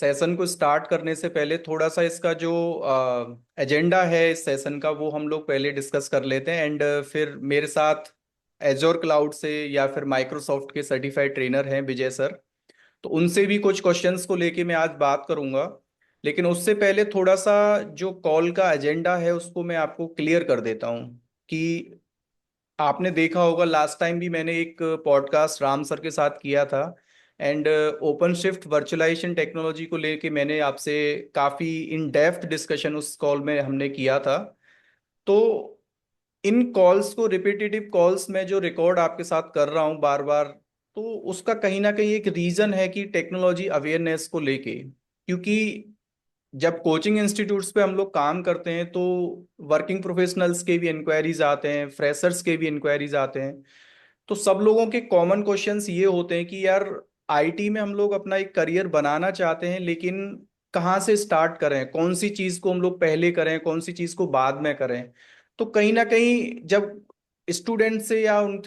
Session को start करने से पहले थोड़ा सा इसका जो एजेंडा है इस सेशन का वो हम लोग पहले डिस्कस कर लेते हैं। एंड फिर मेरे साथ एजोर क्लाउड से या फिर माइक्रोसॉफ्ट के सर्टिफाइड ट्रेनर हैं विजय सर, तो उनसे भी कुछ क्वेश्चंस को लेके मैं आज बात करूंगा। लेकिन उससे पहले थोड़ा सा जो कॉल का एजेंडा है उसको मैं आपको क्लियर कर देता हूँ कि आपने देखा होगा लास्ट टाइम भी मैंने एक पॉडकास्ट राम सर के साथ किया था। And open shift virtualization technology को लेके मैंने आपसे काफ़ी इन डेप्थ डिस्कशन उस कॉल में हमने किया था। तो इन कॉल्स को रिपीटेटिव कॉल्स में जो रिकॉर्ड आपके साथ कर रहा हूँ बार बार, तो उसका कहीं ना कहीं एक रीज़न है कि टेक्नोलॉजी अवेयरनेस को लेके। क्योंकि जब कोचिंग इंस्टीट्यूट्स पे हम लोग काम करते हैं तो वर्किंग प्रोफेशनल्स के भी इंक्वायरीज आते हैं, फ्रेशर्स के भी इंक्वायरीज आते हैं। तो सब लोगों के कॉमन क्वेश्चंस ये होते हैं कि यार आईटी में हम लोग अपना एक करियर बनाना चाहते हैं, लेकिन कहाँ से स्टार्ट करें, कौन सी चीज़ को हम लोग पहले करें, कौन सी चीज़ को बाद में करें। तो कहीं ना कहीं जब स्टूडेंट से या उन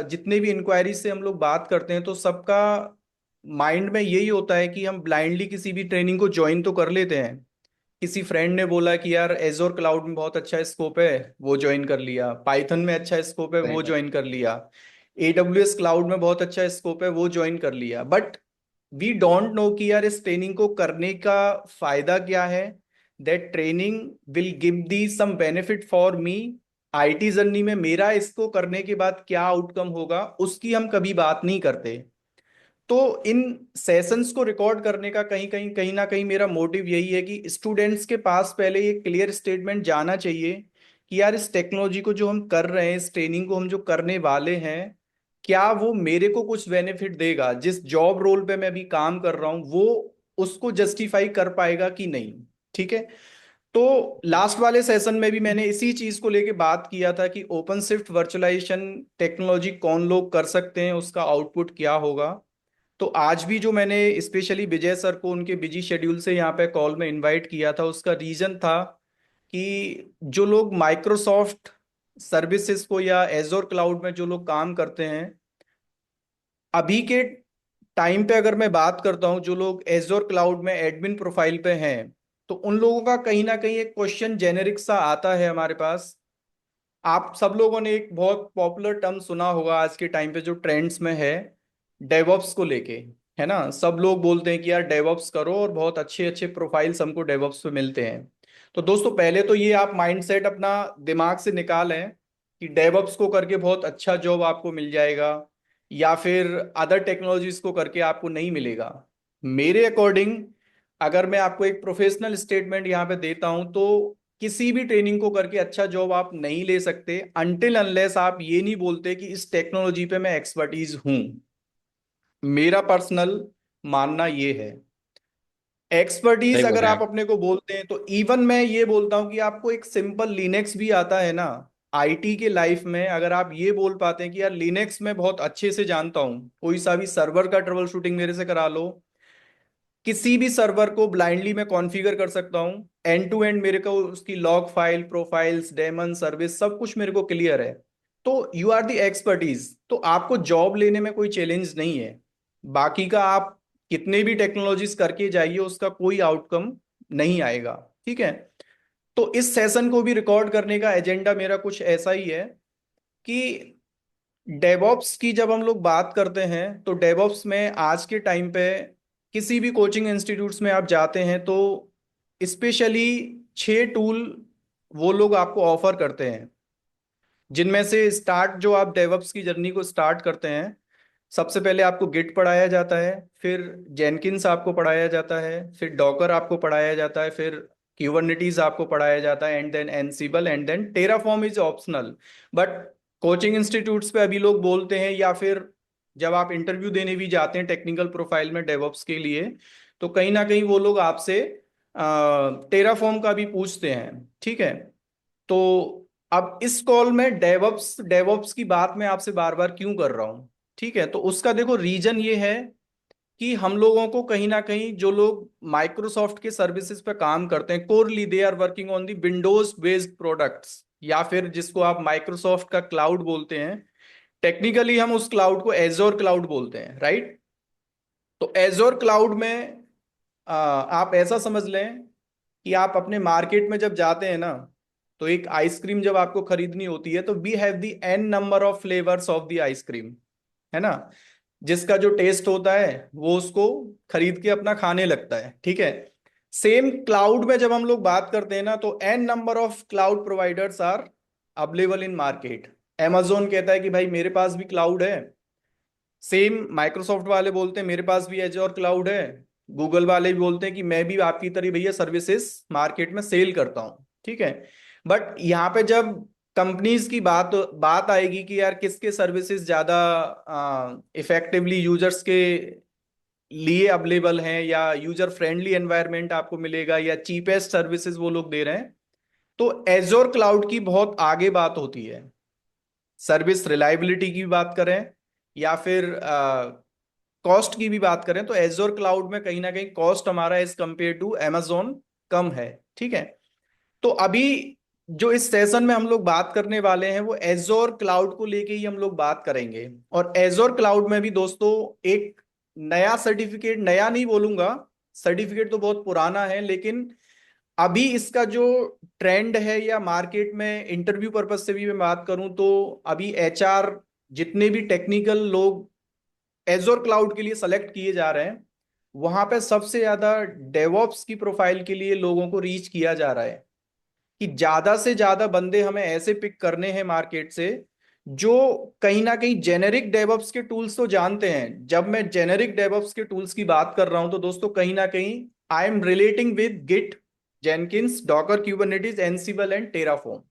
जितने भी इंक्वायरीज से हम लोग बात करते हैं तो सबका माइंड में यही होता है कि हम ब्लाइंडली किसी भी ट्रेनिंग को ज्वाइन तो कर लेते हैं। किसी फ्रेंड ने बोला कि यार एजोर क्लाउड में बहुत अच्छा स्कोप है, वो ज्वाइन कर लिया। पाइथन में अच्छा स्कोप है, सही वो बात। ज्वाइन कर लिया। एडब्ल्यूएस क्लाउड में बहुत अच्छा स्कोप है, वो ज्वाइन कर लिया। बट वी डोंट नो कि यार इस ट्रेनिंग को करने का फायदा क्या है। That training will give the some benefit for me. IT journey में मेरा इसको करने के बाद क्या आउटकम होगा उसकी हम कभी बात नहीं करते। तो इन सेशंस को रिकॉर्ड करने का कहीं ना कहीं मेरा मोटिव यही है कि स्टूडेंट्स के पास पहले ये क्लियर स्टेटमेंट जाना चाहिए कि यार इस टेक्नोलॉजी को जो हम कर रहे हैं, इस ट्रेनिंग को हम जो करने वाले हैं, क्या वो मेरे को कुछ बेनिफिट देगा, जिस जॉब रोल पे मैं अभी काम कर रहा हूं वो उसको जस्टिफाई कर पाएगा कि नहीं। ठीक है। तो लास्ट वाले सेशन में भी मैंने इसी चीज को लेके बात किया था कि ओपन शिफ्ट वर्चुअलाइजेशन टेक्नोलॉजी कौन लोग कर सकते हैं, उसका आउटपुट क्या होगा। तो आज भी जो मैंने स्पेशली विजय सर को उनके बिजी शेड्यूल से यहाँ पे कॉल में इनवाइट किया था, उसका रीजन था कि जो लोग माइक्रोसॉफ्ट सर्विसेज को या एजोर क्लाउड में जो लोग काम करते हैं अभी के टाइम पे, अगर मैं बात करता हूँ जो लोग एजोर क्लाउड में एडमिन प्रोफाइल पे हैं, तो उन लोगों का कहीं ना कहीं एक क्वेश्चन जेनेरिक सा आता है हमारे पास। आप सब लोगों ने एक बहुत पॉपुलर टर्म सुना होगा आज के टाइम पे जो ट्रेंड्स में है, डेवऑप्स को लेके। है ना, सब लोग बोलते हैं कि यार डेवऑप्स करो और बहुत अच्छे अच्छे प्रोफाइल्स हमको डेवऑप्स पे मिलते हैं। तो दोस्तों पहले तो ये आप माइंडसेट अपना दिमाग से निकालें कि डेवऑप्स को करके बहुत अच्छा जॉब आपको मिल जाएगा या फिर अदर टेक्नोलॉजीज को करके आपको नहीं मिलेगा। मेरे अकॉर्डिंग अगर मैं आपको एक प्रोफेशनल स्टेटमेंट यहाँ पे देता हूं तो किसी भी ट्रेनिंग को करके अच्छा जॉब आप नहीं ले सकते अनटिल अनलेस आप ये नहीं बोलते कि इस टेक्नोलॉजी पे मैं एक्सपर्टीज हूं। मेरा पर्सनल मानना ये है। एक्सपर्टीज सही बोल अगर रहे हैं आप आप। अपने को बोलते हैं तो इवन मैं ये बोलता हूं कि आपको एक सिंपल लिनक्स भी आता है ना, आईटी के लाइफ में अगर आप ये बोल पाते हैं कि यार लिनक्स में बहुत अच्छे से जानता हूं, कोई सा भी सर्वर का ट्रबल शूटिंग मेरे से करा लो, किसी भी सर्वर को ब्लाइंडली मैं कॉन्फ़िगर कर सकता हूं, एंड टू एंड मेरे को उसकी log file, profiles, daemon, service सब कुछ मेरे को क्लियर है, तो यू आर द एक्सपर्टीज। तो आपको जॉब लेने में कोई चैलेंज नहीं है। बाकी का आप कितने भी टेक्नोलॉजीज करके जाइए उसका कोई आउटकम नहीं आएगा। ठीक है। तो इस सेशन को भी रिकॉर्ड करने का एजेंडा मेरा कुछ ऐसा ही है कि डेवॉप्स की जब हम लोग बात करते हैं तो डेवॉप्स में आज के टाइम पे किसी भी कोचिंग इंस्टीट्यूट्स में आप जाते हैं तो स्पेशली 6 टूल वो लोग आपको ऑफर करते हैं, जिनमें से स्टार्ट जो आप डेवऑप्स की जर्नी को स्टार्ट करते हैं सबसे पहले आपको गिट पढ़ाया जाता है, फिर जेनकिंस आपको पढ़ाया जाता है, फिर डॉकर आपको पढ़ाया जाता है, फिर क्यूबरनेटीज आपको पढ़ाया जाता है, and then Ansible, and then Terraform is optional. But coaching institutes पे अभी लोग बोलते हैं या फिर जब आप इंटरव्यू देने भी जाते हैं टेक्निकल प्रोफाइल में डेवऑप्स के लिए, तो कहीं ना कहीं वो लोग आपसे टेराफॉर्म का भी पूछते हैं। ठीक है। तो अब इस कॉल में डेवऑप्स डेवऑप्स की बात मैं आपसे बार बार क्यों कर रहा हूं, ठीक है, तो उसका देखो रीजन ये है कि हम लोगों को कहीं ना कहीं जो लोग माइक्रोसॉफ्ट के सर्विसेज पे काम करते हैं, कोरली they are working on the Windows based products, या फिर जिसको आप माइक्रोसॉफ्ट का क्लाउड बोलते हैं, टेक्निकली हम उस क्लाउड को एजोर क्लाउड बोलते हैं, राइट। तो एजोर क्लाउड में आप ऐसा समझ लें कि आप अपने मार्केट में जब जाते हैं ना, तो एक आइसक्रीम जब आपको खरीदनी होती है तो we have the n number of flavours of the ice cream, है ना। जिसका जो टेस्ट होता है वो उसको खरीद के अपना खाने लगता है, ठीक है। सेम क्लाउड में जब हम लोग बात करते हैं ना, तो n number of cloud providers are available in market. amazon कहता है कि भाई मेरे पास भी क्लाउड है। सेम माइक्रोसॉफ्ट वाले बोलते हैं मेरे पास भी एजोर क्लाउड है। गूगल वाले भी बोलते हैं कि मैं भी आपकी तरह भैया सर्विसेज मार्केट में सेल करता हूँ, ठीक है। बट यहाँ पे जब कंपनीज की बात बात आएगी कि यार किसके सर्विसेज ज्यादा इफेक्टिवली यूजर्स के लिए अवेलेबल हैं, या यूजर फ्रेंडली एनवायरनमेंट आपको मिलेगा, या चीपेस्ट सर्विसेज वो लोग दे रहे हैं, तो एजोर क्लाउड की बहुत आगे बात होती है। सर्विस रिलायबिलिटी की भी बात करें या फिर कॉस्ट की भी बात करें, तो एजोर क्लाउड में कहीं ना कहीं कॉस्ट हमारा एज कंपेयर टू amazon कम है, ठीक है। तो अभी जो इस सेशन में हम लोग बात करने वाले हैं वो एजोर क्लाउड को लेके ही हम लोग बात करेंगे। और एजोर क्लाउड में भी दोस्तों एक नया सर्टिफिकेट, नया नहीं बोलूंगा, सर्टिफिकेट तो बहुत पुराना है, लेकिन अभी इसका जो ट्रेंड है, या मार्केट में इंटरव्यू पर्पज से भी मैं बात करूं तो अभी एचआर जितने भी टेक्निकल लोग एजोर क्लाउड के लिए सेलेक्ट किए जा रहे हैं, वहां पे सबसे ज्यादा डेवॉप्स की प्रोफाइल के लिए लोगों को रीच किया जा रहा है कि ज्यादा से ज्यादा बंदे हमें ऐसे पिक करने हैं मार्केट से जो कहीं ना कहीं जेनेरिक डेवऑप्स के टूल्स तो जानते हैं। जब मैं जेनेरिक डेवऑप्स के टूल्स की बात कर रहा हूं तो दोस्तों कहीं ना कहीं I am relating with Git, Jenkins, Docker, Kubernetes, Ansible and Terraform.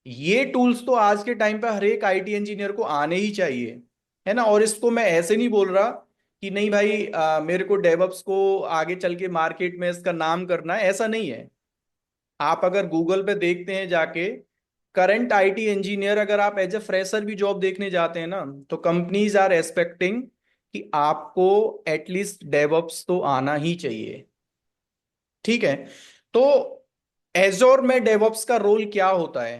ये टूल्स तो आज के टाइम पे हर एक आईटी इंजीनियर को आने ही चाहिए, है ना। और इसको मैं ऐसे नहीं बोल रहा कि नहीं भाई मेरे को डेवऑप्स को आगे चल के मार्केट में इसका नाम करना है, ऐसा नहीं है। आप अगर गूगल पे देखते हैं जाके, करंट आईटी इंजीनियर अगर आप एज ए फ्रेशर भी जॉब देखने जाते हैं ना, तो कंपनीज आर एक्सपेक्टिंग कि आपको एटलीस्ट डेवऑप्स तो आना ही चाहिए, ठीक है। तो एजोर में डेवऑप्स का रोल क्या होता है,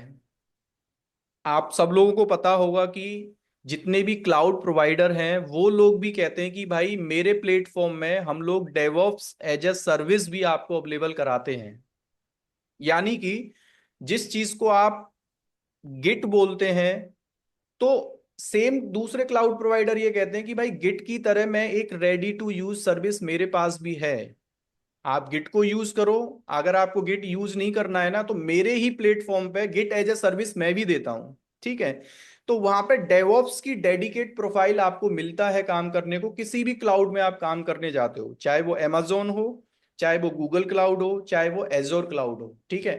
आप सब लोगों को पता होगा कि जितने भी क्लाउड प्रोवाइडर हैं वो लोग भी कहते हैं कि भाई मेरे प्लेटफॉर्म में हम लोग डेवऑप्स एज ए सर्विस भी आपको अवेलेबल कराते हैं। यानी कि जिस चीज को आप गिट बोलते हैं, तो सेम दूसरे क्लाउड प्रोवाइडर ये कहते हैं कि भाई गिट की तरह मैं एक रेडी टू यूज सर्विस मेरे पास भी है, आप गिट को यूज करो। अगर आपको गिट यूज नहीं करना है ना, तो मेरे ही प्लेटफॉर्म पे गिट एज ए सर्विस मैं भी देता हूं, ठीक है। तो वहां पे डेवऑप्स की डेडिकेट प्रोफाइल आपको मिलता है काम करने को, किसी भी क्लाउड में आप काम करने जाते हो, चाहे वो amazon हो, चाहे वो गूगल क्लाउड हो, चाहे वो एजोर क्लाउड हो, ठीक है।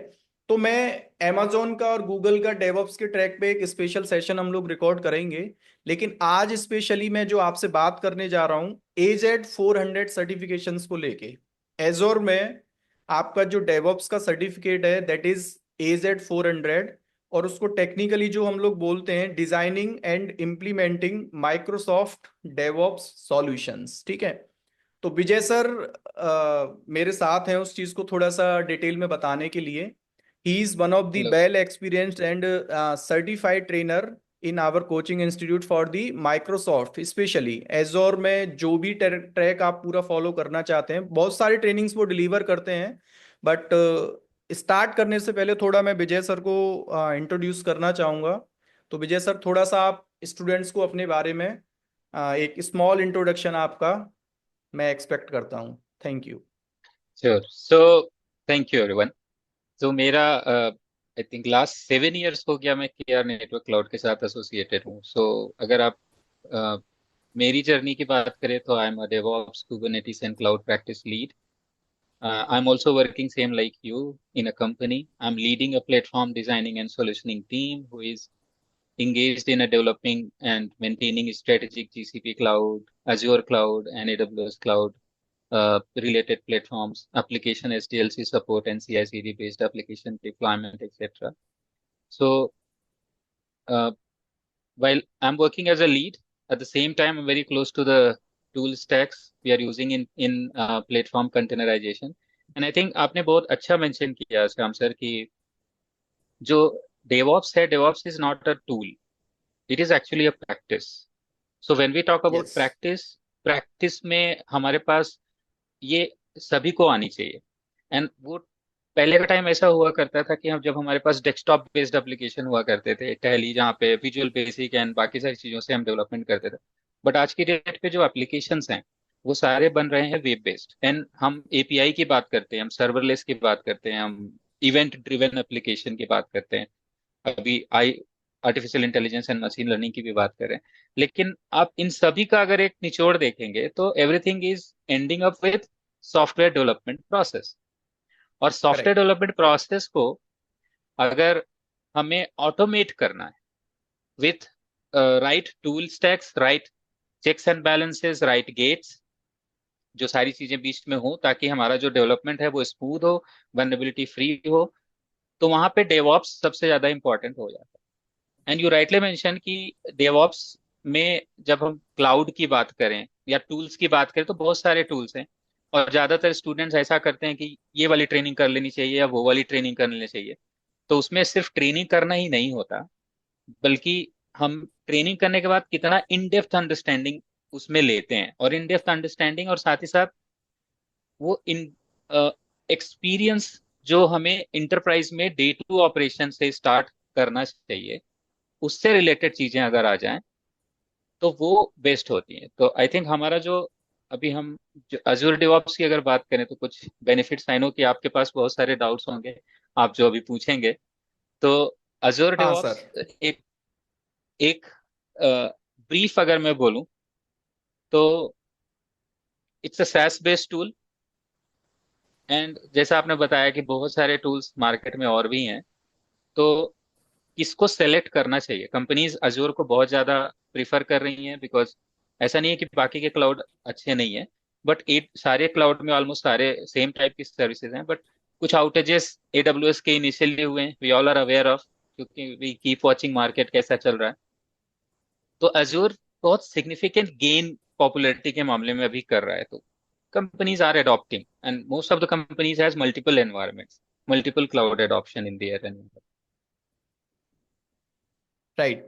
तो मैं amazon का और गूगल का डेवऑप्स के ट्रैक पे एक स्पेशल सेशन हम लोग रिकॉर्ड करेंगे। लेकिन आज स्पेशली मैं जो आपसे बात करने जा रहा हूं AZ400 सर्टिफिकेशंस को लेके। एजोर में आपका जो डेवऑप्स का सर्टिफिकेट है दैट इज AZ400, और उसको टेक्निकली जो हम लोग बोलते हैं designing and implementing Microsoft DevOps solutions, ठीक है। तो विजय सर मेरे साथ हैं उस चीज को थोड़ा सा डिटेल में बताने के लिए। He is one of the hello. Well experienced and certified trainer in our coaching institute for the Microsoft, specially Azure में जो भी ट्रैक आप पूरा फॉलो करना चाहते हैं, बहुत सारे ट्रेनिंग्स वो डिलीवर करते हैं। बट स्टार्ट करने से पहले थोड़ा मैं विजय सर को इंट्रोड्यूस करना चाहूँगा। तो विजय सर थोड़ा सा आप स्टूडेंट्स को अपने बारे में एक स्मॉल इंट्रोडक्शन आपका मैं एक्सपेक्ट करता हूँ। Thank you. Sure. So thank you everyone. तो मेरा आई थिंक लास्ट 7 इयर्स हो गया मैं केआर नेटवर्क क्लाउड के साथ एसोसिएटेड हूँ। सो अगर आप uh, मेरी जर्नी की बात करें तो I am a DevOps Kubernetes and cloud practice lead. I am also working same like you in a company. I am leading a platform designing and solutioning team who is engaged in a developing and maintaining strategic GCP cloud, Azure cloud, and AWS cloud related platforms, application SDLC support, and CI/CD based application deployment, etc. So uh, while I'm working as a lead, at the same time I'm very close to the tool stacks we are using in platform containerization. And I think आपने बहुत अच्छा mention किया Shyam sir कि जो DevOps है, DevOps is not a tool. It is actually a practice. So when we talk about yes. practice, practice में हमारे पास ये सभी को आनी चाहिए। एंड वो पहले का टाइम ऐसा हुआ करता था कि हम जब हमारे पास डेस्कटॉप बेस्ड एप्लीकेशन हुआ करते थे, टैली जहाँ पे विजुअल बेसिक एंड बाकी सारी चीजों से हम डेवलपमेंट करते थे। बट आज की डेट पे जो एप्लीकेशंस हैं वो सारे बन रहे हैं वेब बेस्ड। एंड हम एपीआई की बात करते हैं, हम सर्वरलेस की बात करते हैं, हम इवेंट ड्रिवन एप्लीकेशन की बात करते हैं, अभी आई artificial intelligence and machine learning की भी बात करें। लेकिन आप इन सभी का अगर एक निचोड़ देखेंगे तो everything is ending up with software development process. और सॉफ्टवेयर करेक्ट। डेवलपमेंट प्रोसेस को अगर हमें ऑटोमेट करना है with right tool stacks, right checks and balances, right gates, जो सारी चीजें बीच में हो ताकि हमारा जो डेवलपमेंट है वो स्मूथ हो, वल्नरेबिलिटी फ्री हो, तो वहां पे डेवऑप्स सबसे ज्यादा इंपॉर्टेंट हो जाता है। एंड यू राइटली मेंशन कि डेवऑप्स में जब हम क्लाउड की बात करें या टूल्स की बात करें तो बहुत सारे टूल्स हैं। और ज्यादातर स्टूडेंट्स ऐसा करते हैं कि ये वाली ट्रेनिंग कर लेनी चाहिए या वो वाली ट्रेनिंग कर लेनी चाहिए। तो उसमें सिर्फ ट्रेनिंग करना ही नहीं होता, बल्कि हम ट्रेनिंग करने के बाद कितना इन डेप्थ अंडरस्टैंडिंग उसमें लेते हैं, और इन डेप्थ अंडरस्टैंडिंग और साथ ही साथ वो इन एक्सपीरियंस जो हमें इंटरप्राइज में डे टू ऑपरेशन से स्टार्ट करना चाहिए, उससे रिलेटेड चीजें अगर आ जाएं तो वो बेस्ट होती हैं। तो आई थिंक हमारा जो अभी हम जो अजूर डेवऑप्स की अगर बात करें तो कुछ बेनिफिट्स, आई नो कि आपके पास बहुत सारे डाउट्स होंगे, आप जो अभी पूछेंगे। तो अजूर हाँ डेवऑप्स सर। एक एक ब्रीफ अगर मैं बोलूं तो it's a SaaS based tool. And जैसा आपने बताया कि बहुत सारे टूल्स मार्केट में और भी हैं, तो किसको सेलेक्ट करना चाहिए? कंपनीज अजूर को बहुत ज्यादा प्रिफर कर रही हैं, बिकॉज ऐसा नहीं है कि बाकी के क्लाउड अच्छे नहीं है, बट एट सारे क्लाउड में ऑलमोस्ट सारे सेम टाइप की सर्विसेज हैं। बट कुछ आउटेजेस एडब्ल्यूएस के इनिशियली हुए हैं, we all are aware of, क्योंकि वी कीप वॉचिंग मार्केट कैसा चल रहा है। तो अजूर बहुत सिग्निफिकेंट गेन पॉपुलैरिटी के मामले में अभी कर रहा है। तो companies are adopting, and most of the companies has multiple environments, multiple cloud adoption in their environment. Right.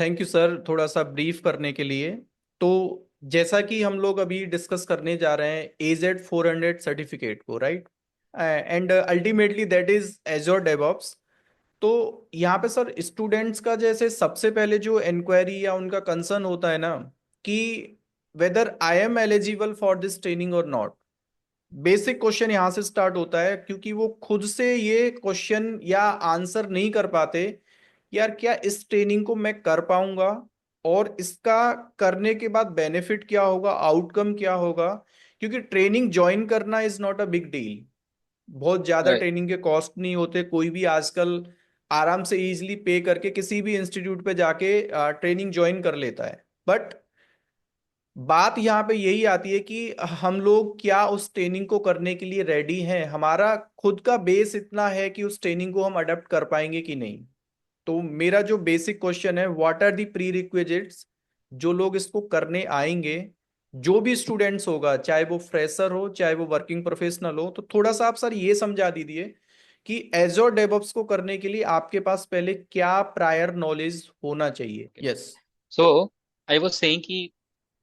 Thank you sir थोड़ा सा ब्रीफ करने के लिए। तो जैसा कि हम लोग अभी डिस्कस करने जा रहे हैं AZ 400 सर्टिफिकेट को, right, and ultimately that is एजोर DevOps. तो यहाँ पे सर स्टूडेंट्स का जैसे सबसे पहले जो इंक्वायरी या उनका कंसर्न होता है ना, कि whether I am eligible for this training और नॉट। बेसिक क्वेश्चन यहाँ से स्टार्ट होता है, क्योंकि वो खुद से ये क्वेश्चन या आंसर नहीं कर पाते, यार क्या इस ट्रेनिंग को मैं कर पाऊंगा, और इसका करने के बाद बेनिफिट क्या होगा, आउटकम क्या होगा। क्योंकि ट्रेनिंग ज्वाइन करना is not a big deal. बहुत ज्यादा Right. ट्रेनिंग के कॉस्ट नहीं होते, कोई भी आजकल आराम से इजीली पे करके किसी भी इंस्टीट्यूट पे जाके ट्रेनिंग ज्वाइन कर लेता है। बट बात यहाँ पे यही आती है कि हम लोग क्या उस ट्रेनिंग को करने के लिए रेडी हैं, हमारा खुद का बेस इतना है कि उस ट्रेनिंग को हम अडेप्ट कर पाएंगे कि नहीं। तो मेरा जो बेसिक क्वेश्चन है, what are the prerequisites जो लोग इसको करने आएंगे, जो भी स्टूडेंट्स होगा, चाहे वो फ्रेशर हो चाहे वो वर्किंग प्रोफेशनल हो। तो थोड़ा सा आप सर ये समझा दीजिए कि एजोर डेवऑप्स को करने के लिए आपके पास पहले क्या प्रायर नॉलेज होना चाहिए। Okay. Yes. So I was saying कि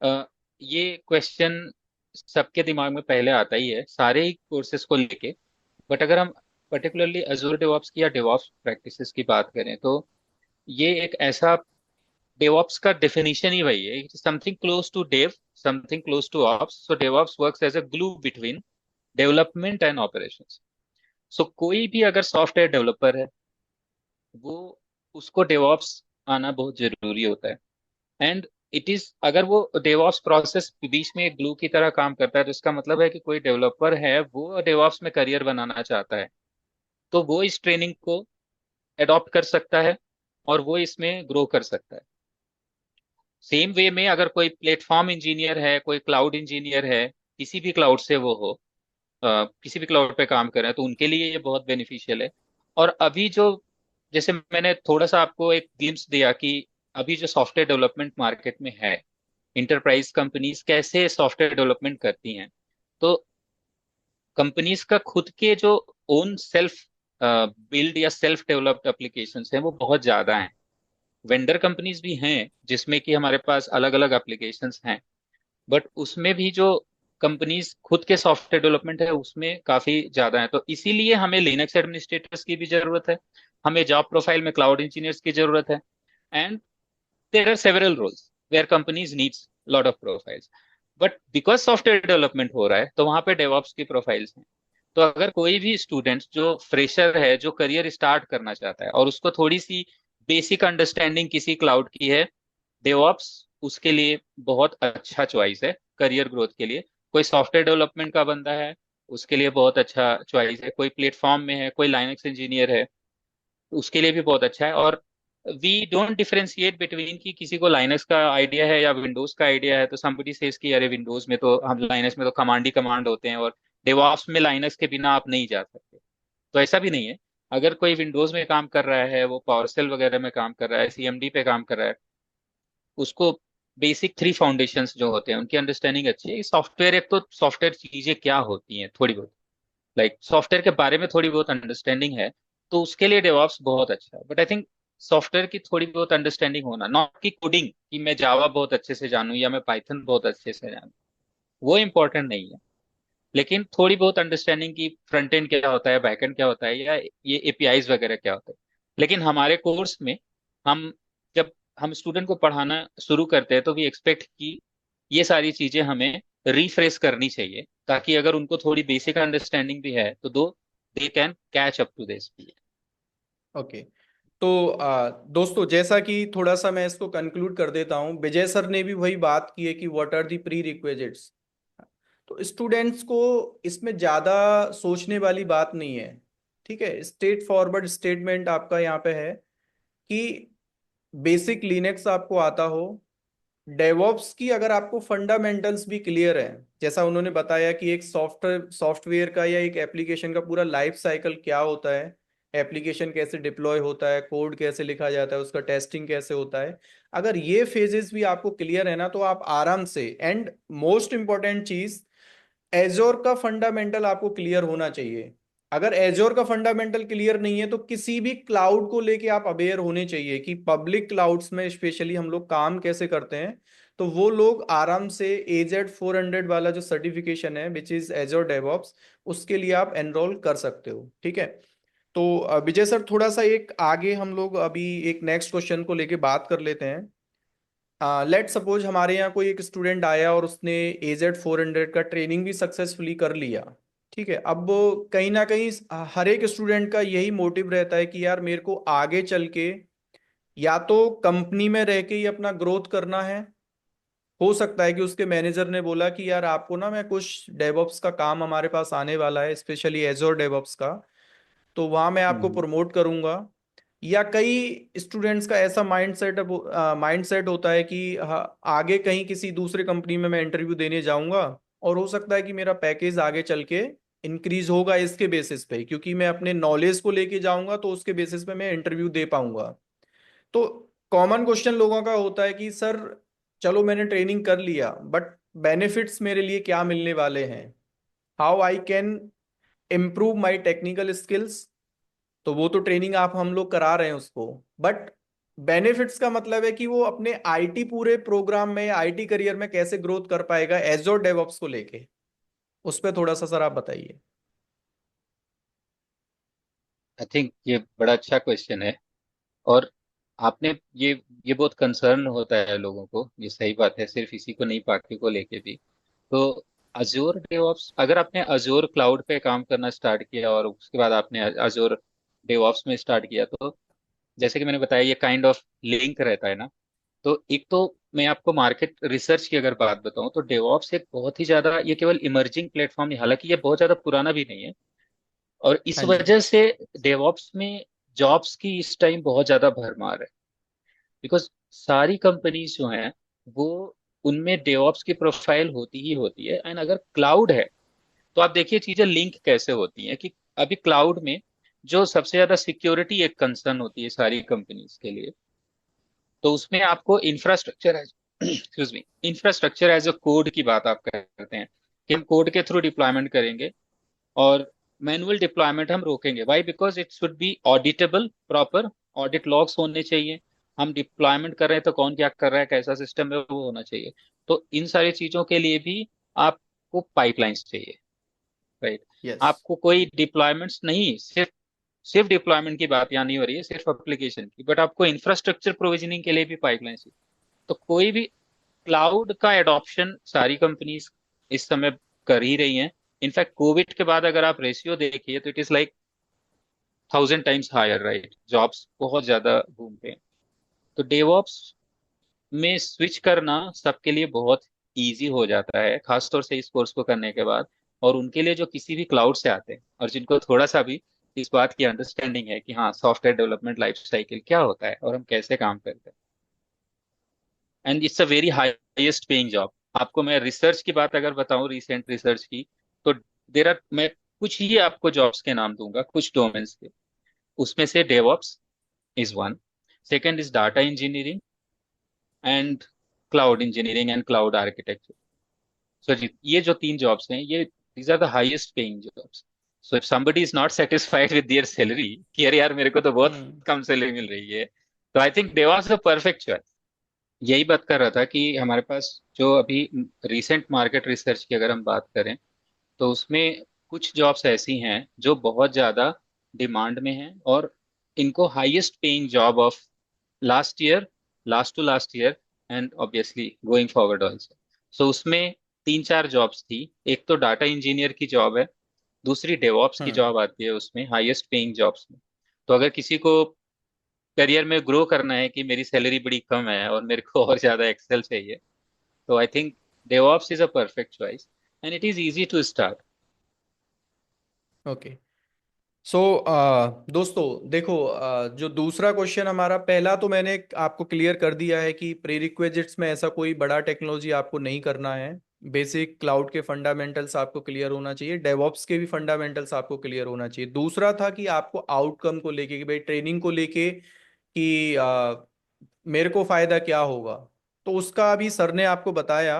ये क्वेश्चन सबके दिमाग में पहले आता ही है सारे ही कोर्सेज को लेके। बट अगर हम पर्टिकुलरली अजूर डेवऑप्स की या डेवऑप्स प्रैक्टिसेस की बात करें तो ये एक ऐसा, डेवऑप्स का डेफिनेशन ही वही है, something close to dev, something close to ops. So DevOps works as a glue between development and operations. So कोई भी अगर सॉफ्टवेयर डेवलपर है वो, उसको डेवऑप्स आना बहुत जरूरी होता है। एंड इट इज, अगर वो डेवऑप्स प्रोसेस बीच में एक ग्लू की तरह काम करता है तो इसका मतलब है कि कोई डेवलपर है वो डेवऑप्स में करियर बनाना चाहता है, तो वो इस ट्रेनिंग को अडॉप्ट कर सकता है और वो इसमें ग्रो कर सकता है। सेम वे में अगर कोई प्लेटफॉर्म इंजीनियर है, कोई क्लाउड इंजीनियर है, किसी भी क्लाउड से वो हो, किसी भी क्लाउड पे काम कर रहे हैं, तो उनके लिए ये बहुत बेनिफिशियल है। और अभी जो, जैसे मैंने थोड़ा सा आपको एक ग्लिम्स दिया कि अभी जो सॉफ्टवेयर डेवलपमेंट मार्केट में है, इंटरप्राइज कंपनीज कैसे सॉफ्टवेयर डेवलपमेंट करती हैं, तो कंपनीज का खुद के जो ओन सेल्फ बिल्ड या सेल्फ डेवलप्ड एप्लीकेशंस हैं वो बहुत ज्यादा हैं। वेंडर कंपनीज भी हैं जिसमें कि हमारे पास अलग अलग एप्लीकेशंस हैं, बट उसमें भी जो कंपनीज खुद के सॉफ्टवेयर डेवलपमेंट है उसमें काफी ज्यादा है, तो इसीलिए हमें लिनक्स एडमिनिस्ट्रेटर्स की भी जरूरत है, हमें जॉब प्रोफाइल में क्लाउड इंजीनियर्स की जरूरत है, and there are several roles where companies needs lot of profiles. But because software development हो रहा है तो वहां पे डेवॉप्स की प्रोफाइल्स हैं। तो अगर कोई भी स्टूडेंट जो फ्रेशर है, जो करियर स्टार्ट करना चाहता है और उसको थोड़ी सी बेसिक अंडरस्टैंडिंग किसी क्लाउड की है, डेवऑप्स उसके लिए बहुत अच्छा चॉइस है करियर ग्रोथ के लिए। कोई सॉफ्टवेयर डेवलपमेंट का बंदा है, उसके लिए बहुत अच्छा चॉइस है। कोई प्लेटफॉर्म में है, कोई लाइनक्स इंजीनियर है, उसके लिए भी बहुत अच्छा है। और वी डोंट डिफरेंशिएट बिटवीन कि किसी को लाइनक्स का आइडिया है या विंडोज का आइडिया है, तो समबडी सेज कि अरे विंडोज में तो, हम लाइनक्स में तो कमांड ही कमांड होते हैं और डेवऑप्स में लाइनक्स के बिना आप नहीं जा सकते। तो ऐसा भी नहीं है। अगर कोई विंडोज में काम कर रहा है, वो पावरसेल वगैरह में काम कर रहा है, सीएमडी पे काम कर रहा है, उसको बेसिक थ्री फाउंडेशंस जो होते हैं उनकी अंडरस्टैंडिंग अच्छी है। सॉफ्टवेयर, एक तो सॉफ्टवेयर चीजें क्या होती हैं थोड़ी बहुत, लाइक सॉफ्टवेयर के बारे में थोड़ी बहुत अंडरस्टैंडिंग है, तो उसके लिए डेवऑप्स बहुत अच्छा है। बट आई थिंक सॉफ्टवेयर की थोड़ी बहुत अंडरस्टैंडिंग होना, नॉट की कोडिंग कि मैं जावा बहुत अच्छे से जानूं या मैं पाइथन बहुत अच्छे से जानूं, वो इंपॉर्टेंट नहीं है। लेकिन थोड़ी बहुत अंडरस्टैंडिंग की फ्रंट एंड क्या होता है, बैक एंड क्या होता है, या ये एपीआईज वगैरह क्या होता है। लेकिन हमारे कोर्स में हम जब हम स्टूडेंट को पढ़ाना शुरू करते हैं तो वी एक्सपेक्ट कि ये सारी चीजें हमें रिफ्रेश करनी चाहिए, ताकि अगर उनको थोड़ी बेसिक अंडरस्टैंडिंग भी है तो they can catch up to this. Okay. तो दोस्तों, जैसा कि थोड़ा सा मैं इसको कंक्लूड कर देता हूँ, विजय सर ने भी वही बात की है कि what are the prerequisites. तो स्टूडेंट्स को इसमें ज़्यादा सोचने वाली बात नहीं है। ठीक है, स्ट्रेट फॉरवर्ड स्टेटमेंट आपका यहाँ पे है कि बेसिक लिनक्स आपको आता हो, डेवॉप्स की अगर आपको फंडामेंटल्स भी क्लियर है, जैसा उन्होंने बताया कि एक सॉफ्टवेयर का या एक एप्लीकेशन का पूरा लाइफ साइकिल क्या होता है, एप्लीकेशन कैसे डिप्लॉय होता है, कोड कैसे लिखा जाता है, उसका टेस्टिंग कैसे होता है। अगर ये फेजेस भी आपको क्लियर है ना, तो आप आराम से, एंड मोस्ट इंपॉर्टेंट चीज, एजोर का फंडामेंटल आपको क्लियर होना चाहिए। अगर एजोर का फंडामेंटल क्लियर नहीं है तो किसी भी क्लाउड को लेके आप अवेयर होने चाहिए कि पब्लिक क्लाउड्स में स्पेशली हम लोग काम कैसे करते हैं। तो वो लोग आराम से AZ 400 वाला जो सर्टिफिकेशन है, विच इज एजोर डेवऑप्स, उसके लिए आप एनरोल कर सकते हो। ठीक है। तो विजय सर, थोड़ा सा एक आगे हम लोग अभी एक नेक्स्ट क्वेश्चन को लेके बात कर लेते हैं। लेट सपोज हमारे यहाँ कोई एक स्टूडेंट आया और उसने AZ 400 का ट्रेनिंग भी सक्सेसफुली कर लिया। ठीक है, अब कहीं ना कहीं हर एक स्टूडेंट का यही मोटिव रहता है कि यार मेरे को आगे चल के या तो कंपनी में रह के ही अपना ग्रोथ करना है। हो सकता है कि उसके मैनेजर ने बोला कि यार आपको ना, मैं कुछ डेवऑप्स का काम हमारे पास आने वाला है, स्पेशली एजोर डेवऑप्स का, तो वहां मैं आपको हम्म। प्रमोट करूंगा। या कई स्टूडेंट्स का ऐसा माइंड सेट होता है कि हाँ, आगे कहीं किसी दूसरे कंपनी में मैं इंटरव्यू देने जाऊंगा, और हो सकता है कि मेरा पैकेज आगे चल के इंक्रीज होगा इसके बेसिस पे, क्योंकि मैं अपने नॉलेज को लेके जाऊंगा तो उसके बेसिस पे मैं इंटरव्यू दे पाऊंगा। तो कॉमन क्वेश्चन लोगों का होता है कि सर, चलो मैंने ट्रेनिंग कर लिया, बट बेनिफिट्स मेरे लिए क्या मिलने वाले हैं, how I can improve my technical skills. तो वो तो ट्रेनिंग आप हम लोग करा रहे हैं उसको, बट बेनिफिट्स का मतलब है कि वो अपने आईटी पूरे प्रोग्राम में, आईटी करियर में कैसे ग्रोथ कर पाएगा एजोर डेवऑप्स को लेके। उस पर थोड़ा सा सर आप बताइए। आई थिंक ये बड़ा अच्छा क्वेश्चन है। और आपने ये ये बहुत कंसर्न होता है लोगों को, ये सही बात है, सिर्फ इसी को नहीं बाकी को लेके भी। तो अजोर डेवऑप्स, अगर आपने अजोर क्लाउड पे काम करना स्टार्ट किया और उसके बाद आपने अजोर डेवऑप्स में स्टार्ट किया, तो जैसे कि मैंने बताया ये काइंड ऑफ लिंक रहता है ना। तो एक तो मैं आपको मार्केट रिसर्च की अगर बात बताऊं तो डेवऑप्स एक बहुत ही ज्यादा, ये केवल इमर्जिंग प्लेटफॉर्म नहीं, हालांकि ये बहुत ज्यादा पुराना भी नहीं है। और इस हाँ जी। वजह से डेवऑप्स में जॉब्स की इस टाइम बहुत ज्यादा भरमार है, बिकॉज सारी कंपनीज जो हैं वो, उनमें डेवऑप्स की प्रोफाइल होती ही होती है। एंड अगर क्लाउड है तो आप देखिए चीजें लिंक कैसे होती हैं कि अभी क्लाउड में जो सबसे ज्यादा सिक्योरिटी एक कंसर्न होती है सारी कंपनीज के लिए, तो उसमें आपको infrastructure as excuse me, infrastructure as a code की बात आप करते हैं कि हम कोड के थ्रू डिप्लॉयमेंट करेंगे और मैनुअल डिप्लॉयमेंट हम रोकेंगे। Why? Because it should be auditable, proper audit logs होने चाहिए। हम डिप्लॉयमेंट कर रहे हैं तो कौन क्या कर रहा है, कैसा सिस्टम है, वो होना चाहिए। तो इन सारी चीजों के लिए भी आप आपको पाइपलाइंस चाहिए, राइट। यस। आपको कोई डिप्लॉयमेंट्स नहीं, सिर्फ सिर्फ डिप्लॉयमेंट की बात यहाँ नहीं हो रही है, सिर्फ एप्लीकेशन की, बट आपको इंफ्रास्ट्रक्चर प्रोविजनिंग के लिए भी पाइपलाइन चाहिए। तो कोई भी क्लाउड का एडॉप्शन सारी कंपनीज इस समय कर ही रही हैं। इनफैक्ट कोविड के बाद अगर आप रेशियो देखिए तो it is like 1000 times higher, right. Jobs बहुत ज्यादा बूम पे हैं। तो डेवऑप्स में स्विच करना सबके लिए बहुत इजी हो जाता है, खासतौर से इस कोर्स को करने के बाद। और उनके लिए जो किसी भी क्लाउड से आते हैं और जिनको थोड़ा सा भी इस बात की अंडरस्टैंडिंग है कि हाँ सॉफ्टवेयर डेवलपमेंट लाइफ साइकिल क्या होता है और हम कैसे काम करते हैं, and it's a very highest paying job. आपको मैं रिसर्च की बात अगर बताऊं, रिसेंट रिसर्च की, तो देर आर, मैं कुछ ही आपको जॉब्स के नाम दूंगा कुछ डोमेन्स के। उसमें से DevOps is one, second is data engineering, and cloud engineering and cloud architecture. So जी ये जो तीन जॉब्स हैं, ये these are the highest paying jobs. So if somebody is not satisfied with their salary कि अरे यार मेरे को तो बहुत हम्म। कम सैलरी मिल रही है, तो I think Dewas a perfect choice. यही बात कर रहा था कि हमारे पास जो अभी रीसेंट मार्केट रिसर्च की अगर हम बात करें, तो उसमें कुछ जॉब्स ऐसी हैं जो बहुत ज्यादा डिमांड में हैं, और इनको highest paying job of last year, last to last year, and obviously going forward also. So उसमें तीन चार जॉब्स थी। एक तो डाटा इंजीनियर की जॉब है, दूसरी डेवॉप्स की हम्म। जॉब आती है उसमें हाईएस्ट पेइंग जॉब्स में। तो अगर किसी को करियर में ग्रो करना है कि मेरी सैलरी बड़ी कम है और मेरे को और ज्यादा एक्सेल चाहिए, तो I think DevOps is a perfect choice, and it is easy to start. Okay. So दोस्तों देखो, जो दूसरा क्वेश्चन हमारा, पहला तो मैंने आपको क्लियर कर दिया है कि प्रीरिक्विजिट्स में ऐसा कोई बड़ा टेक्नोलॉजी आपको नहीं करना है। बेसिक क्लाउड के फंडामेंटल्स आपको क्लियर होना चाहिए, डेवॉप्स के भी फंडामेंटल्स आपको क्लियर होना चाहिए। दूसरा था कि आपको आउटकम को लेके, कि भाई ट्रेनिंग को लेके कि मेरे को फायदा क्या होगा। तो उसका अभी सर ने आपको बताया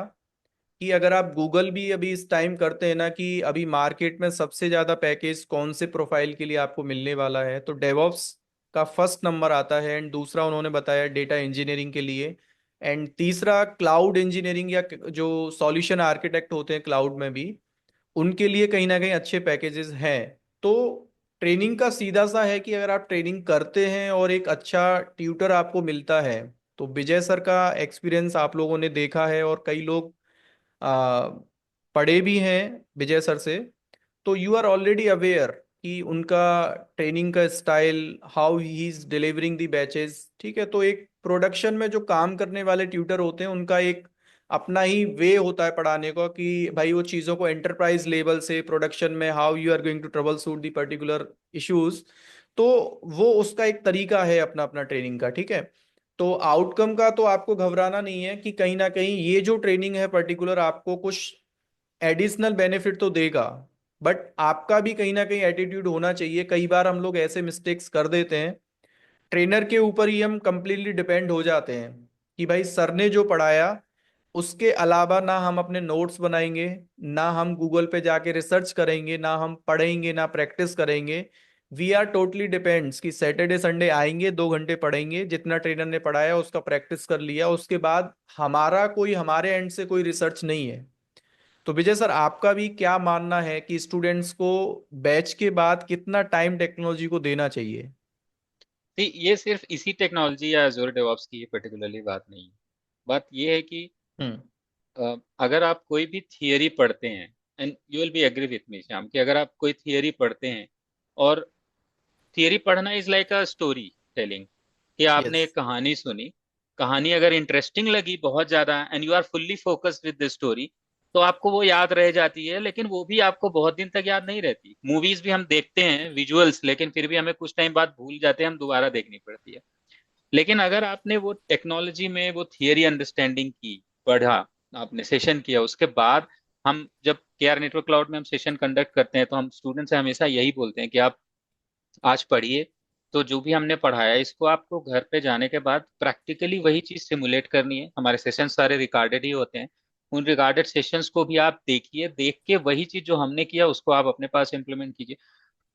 कि अगर आप गूगल भी अभी इस टाइम करते हैं ना, कि अभी मार्केट में सबसे ज्यादा पैकेज कौन से प्रोफाइल के लिए आपको मिलने वाला है, तो डेवॉप्स का फर्स्ट नंबर आता है, एंड दूसरा उन्होंने बताया डेटा इंजीनियरिंग के लिए, एंड तीसरा क्लाउड इंजीनियरिंग या जो सॉल्यूशन आर्किटेक्ट होते हैं क्लाउड में भी, उनके लिए कहीं ना कहीं अच्छे पैकेजेस हैं। तो ट्रेनिंग का सीधा सा है कि अगर आप ट्रेनिंग करते हैं और एक अच्छा ट्यूटर आपको मिलता है, तो विजय सर का एक्सपीरियंस आप लोगों ने देखा है और कई लोग आ, पढ़े भी हैं विजय सर से, तो यू आर ऑलरेडी अवेयर कि उनका ट्रेनिंग का style, how he is delivering the batches. ठीक है, तो एक प्रोडक्शन में जो काम करने वाले ट्यूटर होते हैं उनका एक अपना ही वे होता है पढ़ाने का, कि भाई वो चीज़ों को एंटरप्राइज लेवल से प्रोडक्शन में how you are going to troubleshoot the particular issues. तो वो उसका एक तरीका है अपना अपना ट्रेनिंग का। ठीक है, तो आउटकम का तो आपको घबराना नहीं है, कि कहीं ना कहीं ये जो ट्रेनिंग है पर्टिकुलर आपको कुछ एडिशनल बेनिफिट तो देगा, बट आपका भी कहीं ना कहीं एटीट्यूड होना चाहिए। कई बार हम लोग ऐसे मिस्टेक्स कर देते हैं, ट्रेनर के ऊपर ही हम कंप्लीटली डिपेंड हो जाते हैं, कि भाई सर ने जो पढ़ाया उसके अलावा ना हम अपने नोट्स बनाएंगे, ना हम गूगल पे जाके रिसर्च करेंगे, ना हम पढ़ेंगे, ना प्रैक्टिस करेंगे। वी आर टोटली डिपेंड्स कि सैटरडे संडे आएंगे, 2 घंटे पढ़ेंगे, जितना ट्रेनर ने पढ़ाया उसका प्रैक्टिस कर लिया, उसके बाद हमारा कोई, हमारे एंड से कोई रिसर्च नहीं है। तो विजय सर आपका भी क्या मानना है कि स्टूडेंट्स को बैच के बाद कितना टाइम टेक्नोलॉजी को देना चाहिए? ये सिर्फ इसी टेक्नोलॉजी या Azure DevOps की पर्टिकुलरली बात नहीं है। बात ये है कि हम्म। अगर आप कोई भी थियरी पढ़ते हैं, and you will be agree with me Shyam, कि अगर आप कोई थियरी पढ़ते हैं, और थियरी पढ़ना is like a story telling, कि आपने यस। एक कहानी सुनी, कहानी अगर इंटरेस्टिंग लगी बहुत ज्यादा and you are fully focused with the story, तो आपको वो याद रह जाती है, लेकिन वो भी आपको बहुत दिन तक याद नहीं रहती। मूवीज भी हम देखते हैं विजुअल्स, लेकिन फिर भी हमें कुछ टाइम बाद भूल जाते हैं, हम दोबारा देखनी पड़ती है। लेकिन अगर आपने वो टेक्नोलॉजी में वो थियरी अंडरस्टैंडिंग की, पढ़ा, आपने सेशन किया, उसके बाद हम जब KR नेटवर्क क्लाउड में हम सेशन कंडक्ट करते हैं, तो हम स्टूडेंट से हमेशा यही बोलते हैं कि आप आज पढ़िए, तो जो भी हमने पढ़ाया इसको आपको घर पे जाने के बाद प्रैक्टिकली वही चीज सिमुलेट करनी है। हमारे सेशन सारे रिकॉर्डेड ही होते हैं, उन रिकॉर्डेड सेशंस को भी आप देखिए, देख के वही चीज जो हमने किया उसको आप अपने पास इम्प्लीमेंट कीजिए।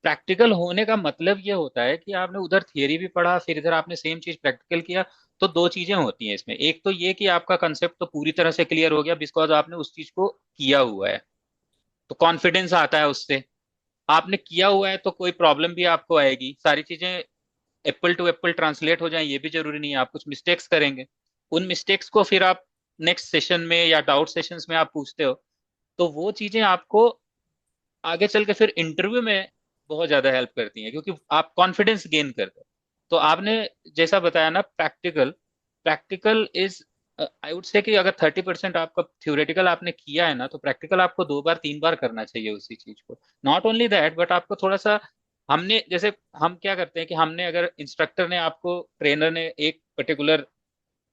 प्रैक्टिकल होने का मतलब ये होता है कि आपने उधर थियरी भी पढ़ा, फिर इधर आपने सेम चीज प्रैक्टिकल किया। तो दो चीजें होती हैं इसमें, एक तो ये कि आपका कंसेप्ट तो पूरी तरह से क्लियर हो गया बिकॉज आपने उस चीज को किया हुआ है, तो कॉन्फिडेंस आता है उससे। आपने किया हुआ है तो कोई प्रॉब्लम भी आपको आएगी, सारी चीजें एप्पल टू एप्पल ट्रांसलेट हो जाए ये भी जरूरी नहीं है, आप कुछ मिस्टेक्स करेंगे। उन मिस्टेक्स को फिर आप नेक्स्ट सेशन में या डाउट सेशंस में आप पूछते हो, तो वो चीजें आपको आगे चल के फिर इंटरव्यू में बहुत ज्यादा हेल्प करती हैं, क्योंकि आप कॉन्फिडेंस गेन करते हो। तो आपने जैसा बताया ना, practical, practical is, I would say कि अगर 30% आपका थ्योरेटिकल आपने किया है ना, तो प्रैक्टिकल आपको 2 बार 3 बार करना चाहिए उसी चीज को। नॉट ओनली दैट, बट आपको थोड़ा सा, हमने जैसे, हम क्या करते हैं कि हमने, अगर इंस्ट्रक्टर ने आपको, ट्रेनर ने एक पर्टिकुलर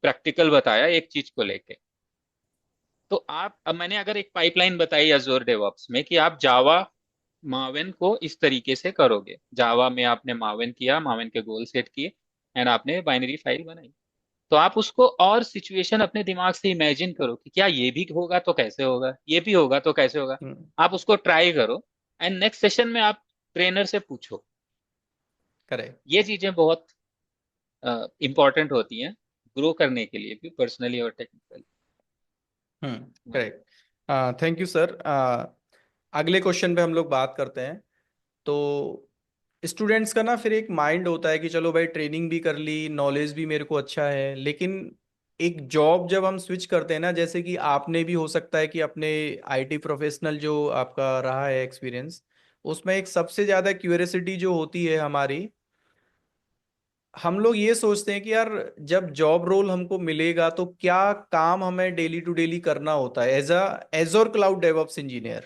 प्रैक्टिकल बताया एक चीज को लेके, तो आप, अब मैंने अगर एक पाइपलाइन बताई अजूर डेवऑप्स में कि आप जावा मावेन को इस तरीके से करोगे, जावा में आपने मावेन किया, मावेन के गोल सेट किए, एंड आपने बाइनरी फाइल बनाई, तो आप उसको और सिचुएशन अपने दिमाग से इमेजिन करो कि क्या ये भी होगा तो कैसे होगा, ये भी होगा तो कैसे होगा। हम्म। आप उसको ट्राई करो, एंड नेक्स्ट सेशन में आप ट्रेनर से पूछो। करेक्ट। ये चीजें बहुत इंपॉर्टेंट होती हैं ग्रो करने के लिए भी, पर्सनली और technically. Correct. Thank you sir. अगले क्वेश्चन पे हम लोग बात करते हैं। तो स्टूडेंट्स का ना फिर एक माइंड होता है कि चलो भाई ट्रेनिंग भी कर ली, नॉलेज भी मेरे को अच्छा है, लेकिन एक जॉब जब हम स्विच करते हैं ना, जैसे कि आपने भी हो सकता है कि अपने आईटी प्रोफेशनल जो आपका रहा है एक्सपीरियंस, उसमें एक सबसे ज़्यादा क्यूरियोसिटी जो होती है हमारी, हम लोग ये सोचते हैं कि यार जब जॉब रोल हमको मिलेगा तो क्या काम हमें डेली टू डेली करना होता है as a Azure cloud DevOps engineer,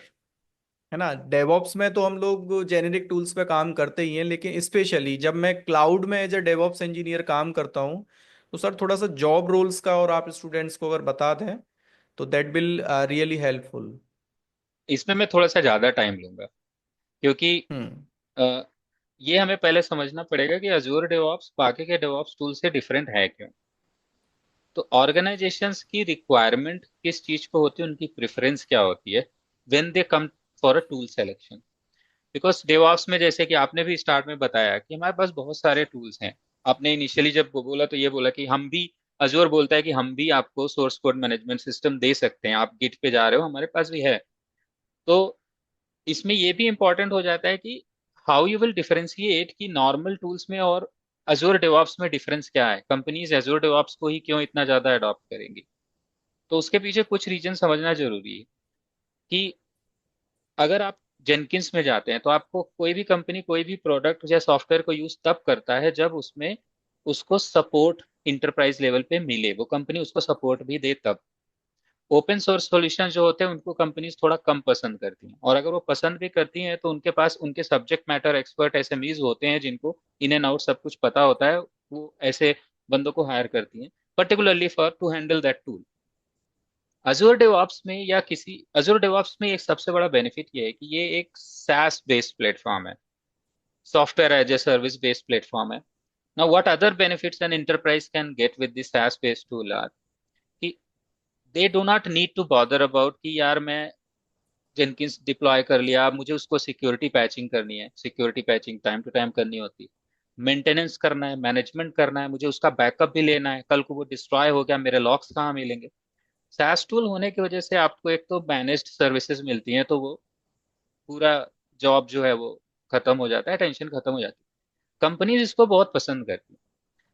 है ना। डेवऑप्स में तो हम लोग जेनेरिक टूल्स पे काम करते ही हैं, लेकिन स्पेशली जब मैं क्लाउड में एज अ डेवऑप्स इंजीनियर काम करता हूँ, तो सर थोड़ा सा जॉब रोल्स का और आप स्टूडेंट्स को अगर बता दें तो दैट विल रियली हेल्पफुल। इसमें मैं थोड़ा सा ज्यादा टाइम लूंगा, क्योंकि हम्म। अ, ये हमें पहले समझना पड़ेगा कि अजूर डेवऑप्स बाकी के डेवऑप्स टूल से डिफरेंट है क्यों। तो ऑर्गेनाइजेशंस की रिक्वायरमेंट किस चीज को होती है, उनकी प्रेफरेंस क्या होती है when they come for a tool selection. Because DevOps में, जैसे कि आपने भी स्टार्ट में बताया कि हमारे पास बहुत सारे टूल्स हैं। आपने इनिशियली जब वो बोला तो ये बोला कि हम भी, अजूर बोलता है कि हम भी आपको सोर्स कोड मैनेजमेंट सिस्टम दे सकते हैं, आप गिट पे जा रहे हो, हमारे पास भी है। तो इसमें ये भी इंपॉर्टेंट हो जाता है कि हाउ यू विल डिफरेंशिएट कि नॉर्मल टूल्स में और अजूर डेवऑप्स में डिफरेंस क्या है, कंपनीज अजूर डेवऑप्स को ही क्यों इतना ज्यादा अडॉप्ट करेंगी। तो उसके पीछे कुछ रीजन समझना जरूरी है कि अगर आप जेनकिंस में जाते हैं, तो आपको कोई भी कंपनी कोई भी प्रोडक्ट या सॉफ्टवेयर को यूज तब करता है जब उसमें उसको सपोर्ट इंटरप्राइज लेवल पे मिले, वो कंपनी उसको सपोर्ट भी दे तब। ओपन सोर्स सॉल्यूशन जो होते हैं उनको कंपनीज थोड़ा कम पसंद करती हैं, और अगर वो पसंद भी करती हैं तो उनके पास उनके सब्जेक्ट मैटर एक्सपर्ट एसएमईज होते हैं जिनको इन एंड आउट सब कुछ पता होता है, वो ऐसे बंदों को हायर करती हैं particularly for to handle that tool. Azure DevOps में या किसी, अजूर डेवऑप्स में एक सबसे बड़ा बेनिफिट ये है कि ये एक SaaS बेस्ड प्लेटफॉर्म है, software as a service based platform है। Now what other benefits an enterprise can get with this SaaS based tool are कि they do not need to bother about कि यार मैं जेनकिंस डिप्लॉय कर लिया, अब मुझे उसको सिक्योरिटी पैचिंग करनी है, security patching time to time करनी होती है, मेंटेनेंस करना है, मैनेजमेंट करना है, मुझे उसका बैकअप भी लेना है, कल को वो डिस्ट्रॉय हो गया मेरे लॉक्स कहाँ मिलेंगे। SaaS टूल होने की वजह से आपको एक तो मैनेज्ड सर्विसेज मिलती हैं, तो वो पूरा जॉब जो है वो खत्म हो जाता है, टेंशन खत्म हो जाती है, कंपनीज इसको बहुत पसंद करती है।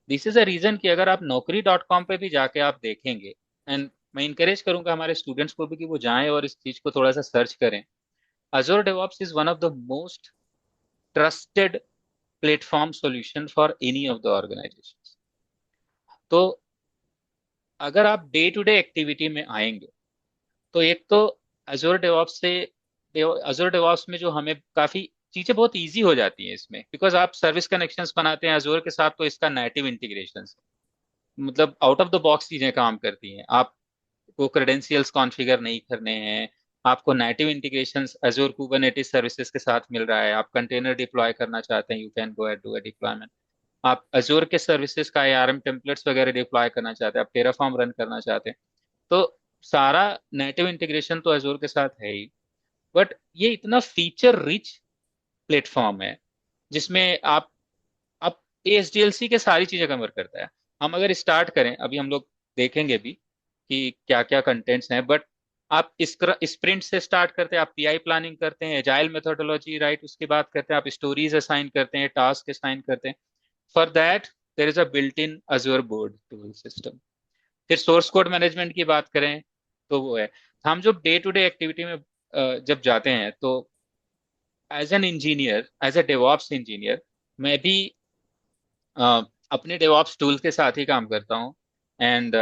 दिस इज अ रीजन कि अगर आप naukri.com पे भी जाके आप देखेंगे, एंड मैं इंकरेज करूंगा हमारे स्टूडेंट्स को भी कि वो जाएं और इस चीज को थोड़ा सा सर्च करें। Azure DevOps is one of the most trusted platform solution for any of the organizations. तो अगर आप डे टू डे एक्टिविटी में आएंगे, तो एक तो Azure DevOps से, Azure DevOps में जो हमें काफी चीजें बहुत इजी हो जाती हैं इसमें, बिकॉज आप सर्विस कनेक्शंस बनाते हैं Azure के साथ, तो इसका नेटिव इंटीग्रेशन, मतलब आउट ऑफ द बॉक्स चीजें काम करती हैं, आपको क्रेडेंशियल्स कॉन्फ़िगर नहीं करने हैं, आपको native integrations Azure Kubernetes services के साथ मिल रहा है, आप कंटेनर डिप्लॉय करना चाहते हैं, you can go and do a deployment, आप Azure के सर्विसेज का ARM टेम्पलेट्स वगैरह डिप्लॉय करना चाहते हैं, आप टेराफॉर्म रन करना चाहते हैं, तो सारा नेटिव इंटीग्रेशन तो Azure के साथ है ही। बट ये इतना फीचर रिच प्लेटफॉर्म है जिसमें आप ASDLC के सारी चीजें कवर करता है। हम अगर स्टार्ट करें, अभी हम लोग देखेंगे भी कि क्या क्या कंटेंट्स हैं, बट आप स्प्रिंट से स्टार्ट करते हैं, आप पीआई प्लानिंग करते हैं, एजाइल मेथोडोलॉजी, राइट, उसकी बात करते हैं, आप स्टोरीज असाइन करते हैं, टास्क असाइन करते हैं। For that there is a built in Azzur board tool system. फिर सोर्स कोड मैनेजमेंट की बात करें तो वो है। हम जो डे टू डे एक्टिविटी में जब जाते हैं, तो as an engineer, as a DevOps engineer, मैं भी अपने डेवॉप्स टूल के साथ ही काम करता हूँ। एंड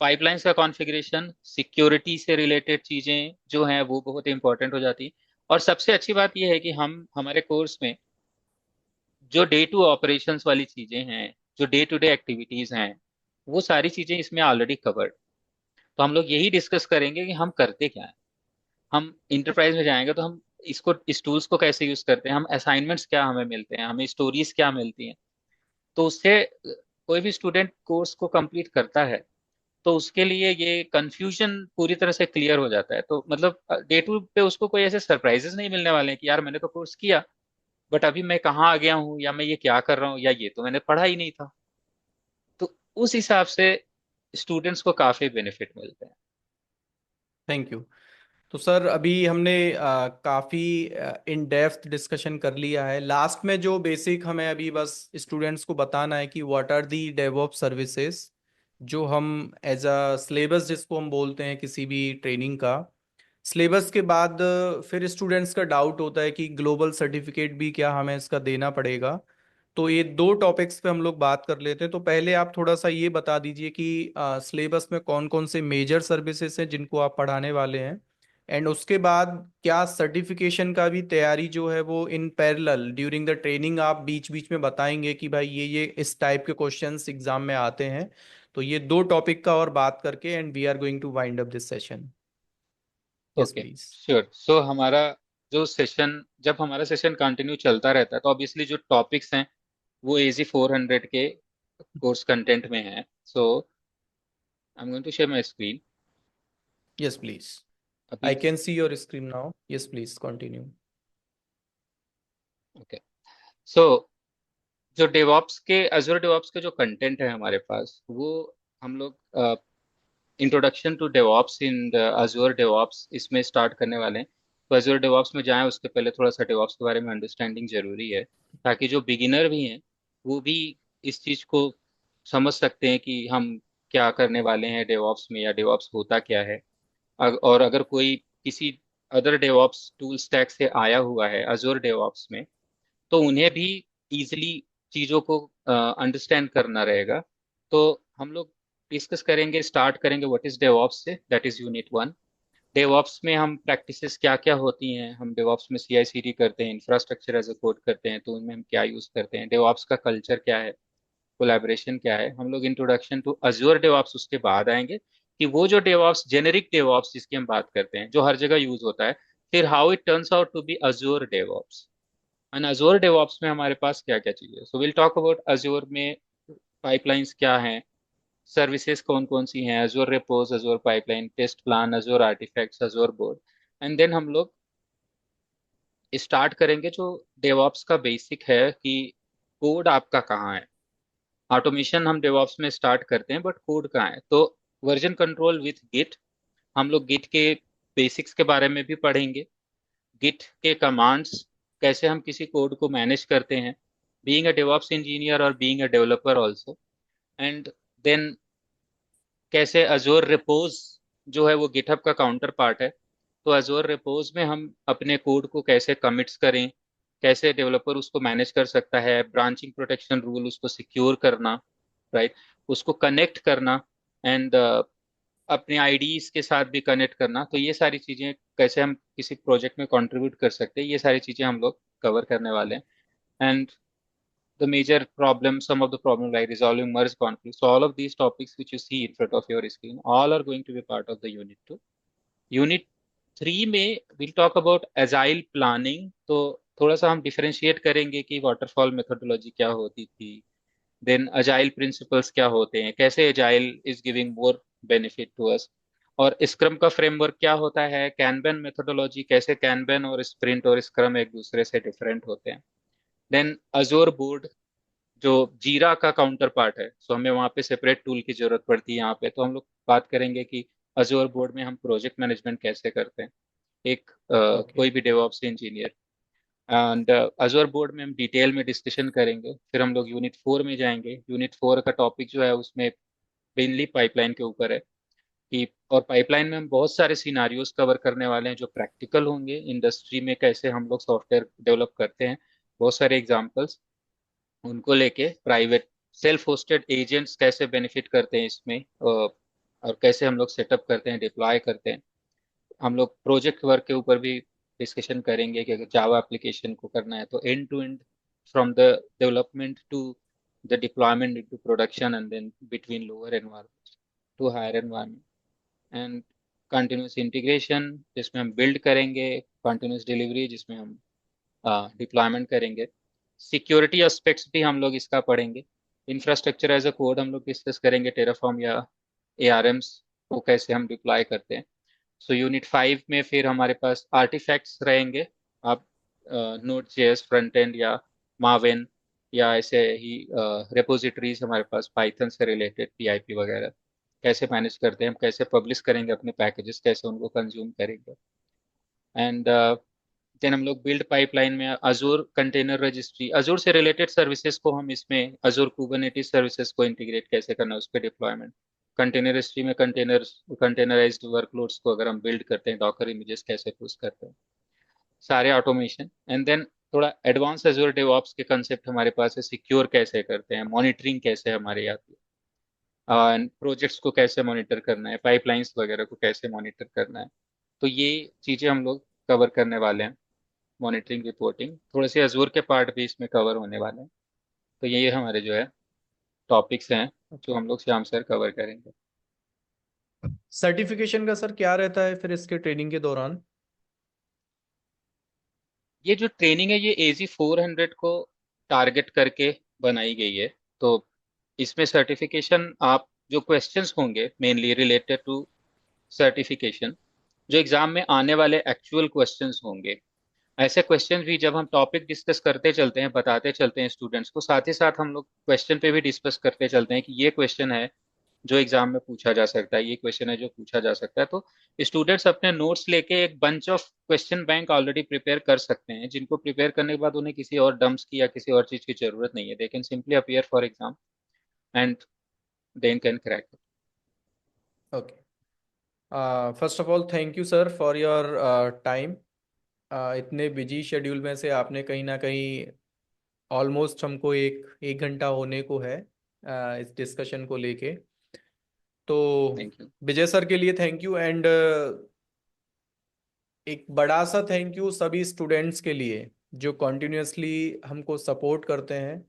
पाइपलाइंस का कॉन्फ़िगरेशन, सिक्योरिटी से रिलेटेड चीजें जो हैं वो बहुत इंपॉर्टेंट हो जाती। और सबसे अच्छी बात यह है कि हम हमारे कोर्स में जो डे टू ऑपरेशंस वाली चीजें हैं, जो डे टू डे एक्टिविटीज हैं, वो सारी चीजें इसमें ऑलरेडी कवर्ड। तो हम लोग यही डिस्कस करेंगे कि हम करते क्या है। हम इंटरप्राइज में जाएंगे तो हम इसको, इस टूल्स को कैसे यूज करते हैं, हम असाइनमेंट्स क्या हमें मिलते हैं, हमें स्टोरीज क्या मिलती हैं। तो उससे कोई भी स्टूडेंट कोर्स को कंप्लीट करता है तो उसके लिए ये कंफ्यूजन पूरी तरह से क्लियर हो जाता है। तो मतलब डे टू पे उसको कोई ऐसे सरप्राइजेस नहीं मिलने वाले हैं कि यार मैंने तो कोर्स किया, बट अभी मैं कहाँ आ गया हूँ, या मैं ये क्या कर रहा हूँ, या ये तो मैंने पढ़ा ही नहीं था। तो उस हिसाब से स्टूडेंट्स को काफी बेनिफिट मिलते हैं। Thank you. तो सर अभी हमने काफ़ी इन डेप्थ डिस्कशन कर लिया है। लास्ट में जो बेसिक हमें अभी बस स्टूडेंट्स को बताना है कि what are the DevOps services, जो हम एज अ सिलेबस जिसको हम बोलते हैं किसी भी ट्रेनिंग का। सिलेबस के बाद फिर स्टूडेंट्स का डाउट होता है कि ग्लोबल सर्टिफिकेट भी क्या हमें इसका देना पड़ेगा। तो ये दो टॉपिक्स पे हम लोग बात कर लेते हैं। तो पहले आप थोड़ा सा ये बता दीजिए कि सिलेबस में कौन कौन से मेजर सर्विसेज हैं जिनको आप पढ़ाने वाले हैं। एंड उसके बाद क्या सर्टिफिकेशन का भी तैयारी जो है वो in parallel during the training आप बीच बीच में बताएंगे कि भाई ये इस टाइप के क्वेश्चंस एग्जाम में आते हैं। तो ये दो टॉपिक का और बात करके and we are going to wind up this session. Yes okay, please. Sure. So हमारा जो सेशन, जब हमारा सेशन कंटिन्यू चलता रहता है, तो ऑब्वियसली जो टॉपिक्स हैं वो एजी 400 के कोर्स कंटेंट में है। So I am going to share my screen yes please. अभी। I can see your screen now. Yes please continue. Okay. So जो डेवॉप्स के, अजूर डेवॉप्स के जो कंटेंट है हमारे पास, वो हम लोग introduction to DevOps in Azure DevOps इसमें स्टार्ट करने वाले हैं। तो अजूर डेवॉप्स में जाएं उसके पहले थोड़ा सा डेवॉप्स के बारे में अंडरस्टैंडिंग जरूरी है, ताकि जो बिगिनर भी हैं वो भी इस चीज़ को समझ सकते हैं कि हम क्या करने वाले हैं डेवॉप्स में, या डेवॉप्स होता क्या है। और अगर कोई किसी अदर डेवॉप्स टूल स्टैक से आया हुआ है अजूर डेवॉप्स में, तो उन्हें भी इजिली चीज़ों को अंडरस्टैंड करना रहेगा। तो हम लोग डिस्कस करेंगे, स्टार्ट करेंगे व्हाट इज डेवऑप्स से, दैट इज यूनिट 1। डेवऑप्स में हम प्रैक्टिसेस क्या क्या होती हैं, हम डेवऑप्स में सीआई सीडी करते हैं, इंफ्रास्ट्रक्चर एज अ कोड करते हैं, तो उनमें हम क्या यूज़ करते हैं, डेवऑप्स का कल्चर क्या है, कोलैबोरेशन क्या है। हम लोग इंट्रोडक्शन टू अज्योर डेवऑप्स उसके बाद आएंगे, कि वो जो डेवऑप्स, जेनेरिक डेवऑप्स जिसकी हम बात करते हैं, जो हर जगह यूज होता है, फिर how it turns out to be Azure DevOps. And Azure DevOps में हमारे पास क्या क्या चीजें, so will talk about Azure में पाइपलाइंस क्या हैं, सर्विसेज कौन कौन सी हैं, Azure repos, Azure pipeline, test plan, Azure artifacts, Azure board. And then हम लोग स्टार्ट करेंगे जो डेवऑप्स का बेसिक है, कि कोड आपका कहाँ है। ऑटोमेशन हम डेवऑप्स में स्टार्ट करते हैं, बट कोड कहाँ है। तो वर्जन कंट्रोल विथ गिट, हम लोग गिट के बेसिक्स के बारे में भी पढ़ेंगे, गिट के कमांड्स, कैसे हम किसी कोड को मैनेज करते हैं, बीइंग अ डेवऑप्स इंजीनियर और being a developer also. And then कैसे अजोर रिपोज जो है वो गिटहब का काउंटर पार्ट है, तो अजोर रिपोज में हम अपने कोड को कैसे कमिट्स करें, कैसे डेवलपर उसको मैनेज कर सकता है, ब्रांचिंग प्रोटेक्शन रूल, उसको सिक्योर करना, राइट, उसको कनेक्ट करना, एंड अपने आईडीज के साथ भी कनेक्ट करना। तो ये सारी चीजें कैसे हम किसी प्रोजेक्ट में कंट्रीब्यूट कर सकते हैं, ये सारी चीजें हम लोग कवर करने वाले हैं। And the major problem, some of the problem like resolving merge conflicts. So all of these topics which you see in front of your screen, all are going to be part of the unit 2. Unit 3 में we'll talk about agile planning. तो थोड़ा सा हम differentiate करेंगे कि waterfall methodology क्या होती थी, देन अजाइल प्रिंसिपल्स क्या होते हैं, कैसे agile is giving more benefit to us, और स्क्रम का फ्रेमवर्क क्या होता है, कैनबन मेथोडोलॉजी, कैसे कैनबन और स्प्रिंट और स्क्रम एक दूसरे से डिफरेंट होते हैं। देन अजोर बोर्ड जो जीरा का काउंटर पार्ट है, सो हमें वहाँ पे सेपरेट टूल की जरूरत पड़ती है। यहाँ पे तो हम लोग बात करेंगे कि अजूर बोर्ड में हम प्रोजेक्ट मैनेजमेंट कैसे करते हैं, एक ओके। कोई भी DevOps engineer. And Azzur board में हम डिटेल में डिस्कशन करेंगे। फिर हम लोग यूनिट 4 में जाएंगे। यूनिट 4 का टॉपिक जो है उसमें मेनली पाइपलाइन के ऊपर है कि, और पाइपलाइन में हम बहुत सारे सिनारियोज कवर करने वाले हैं जो प्रैक्टिकल होंगे, इंडस्ट्री में कैसे हम लोग सॉफ्टवेयर डेवलप करते हैं, बहुत सारे एग्जांपल्स उनको लेके। प्राइवेट सेल्फ होस्टेड एजेंट्स कैसे बेनिफिट करते हैं इसमें, और कैसे हम लोग सेटअप करते हैं, डिप्लॉय करते हैं। हम लोग प्रोजेक्ट वर्क के ऊपर भी डिस्कशन करेंगे कि अगर जावा एप्लीकेशन को करना है तो end to end, from the development to the deployment into production, and then between lower environment to higher environment. And continuous integration जिसमें हम बिल्ड करेंगे, कंटिन्यूस डिलीवरी जिसमें हम डिप्लॉयमेंट करेंगे। सिक्योरिटी एस्पेक्ट्स भी हम लोग इसका पढ़ेंगे। इंफ्रास्ट्रक्चर एज अ कोड हम लोग डिस्कस करेंगे, टेराफॉर्म या एआरएम्स को कैसे हम डिप्लॉय करते हैं। सो यूनिट 5 में फिर हमारे पास आर्टिफैक्ट्स रहेंगे। आप नोड जेएस फ्रंट एंड या मावेन या ऐसे ही रेपोजिटरीज हमारे पास पाइथन से रिलेटेड पीआईपी वगैरह कैसे मैनेज करते हैं, हम कैसे पब्लिश करेंगे अपने पैकेजेस, कैसे उनको कंज्यूम करेंगे। एंड देन हम लोग बिल्ड पाइपलाइन में अजूर कंटेनर रजिस्ट्री, अजूर से रिलेटेड सर्विसेज को हम इसमें अजूर कुबरनेटिस सर्विसेज को इंटीग्रेट कैसे करना है, उस पर डिप्लॉयमेंट। कंटेनर रजिस्ट्री में कंटेनराइज्ड वर्कलोड्स को अगर हम बिल्ड करते हैं, डॉकर इमेजेस कैसे पुश करते हैं, सारे ऑटोमेशन। एंड देन थोड़ा एडवांस अजूर डेवऑप्स के कंसेप्ट हमारे पास है, सिक्योर कैसे करते हैं, मॉनिटरिंग कैसे हमारे आती है, एंड प्रोजेक्ट्स को कैसे मॉनिटर करना है, पाइपलाइंस वगैरह को कैसे मॉनिटर करना है। तो ये चीजें हम लोग कवर करने वाले हैं। मॉनिटरिंग, रिपोर्टिंग, थोड़े से अजूर के पार्ट भी इसमें कवर होने वाले हैं। तो ये हमारे जो है टॉपिक्स हैं जो हम लोग श्याम सर कवर करेंगे। सर्टिफिकेशन का सर क्या रहता है फिर इसके ट्रेनिंग के दौरान? ये जो ट्रेनिंग है ये AZ 400 को टारगेट करके बनाई गई है। तो इसमें सर्टिफिकेशन, आप जो क्वेश्चंस होंगे मेनली रिलेटेड टू सर्टिफिकेशन, जो एग्जाम में आने वाले एक्चुअल क्वेश्चंस होंगे, ऐसे क्वेश्चन भी जब हम टॉपिक डिस्कस करते चलते हैं, बताते चलते हैं स्टूडेंट्स को, साथ ही साथ हम लोग क्वेश्चन पे भी डिस्कस करते चलते हैं कि ये क्वेश्चन है जो एग्जाम में पूछा जा सकता है, ये क्वेश्चन है जो पूछा जा सकता है। तो स्टूडेंट्स अपने नोट्स लेके एक bunch of question bank already prepare कर सकते हैं, जिनको प्रिपेयर करने के बाद उन्हें किसी और डम्स की या किसी और चीज की जरूरत नहीं है। They can simply appear for exam and then can crack. Okay. First of all thank you sir for your time. इतने बिजी शेड्यूल में से आपने कहीं ना कहीं ऑलमोस्ट हमको एक एक घंटा होने को है इस डिस्कशन को लेके। तो थैंक यू। विजय सर के लिए थैंक यू, एंड एक बड़ा सा थैंक यू सभी स्टूडेंट्स के लिए जो कॉन्टिन्यूसली हमको सपोर्ट करते हैं।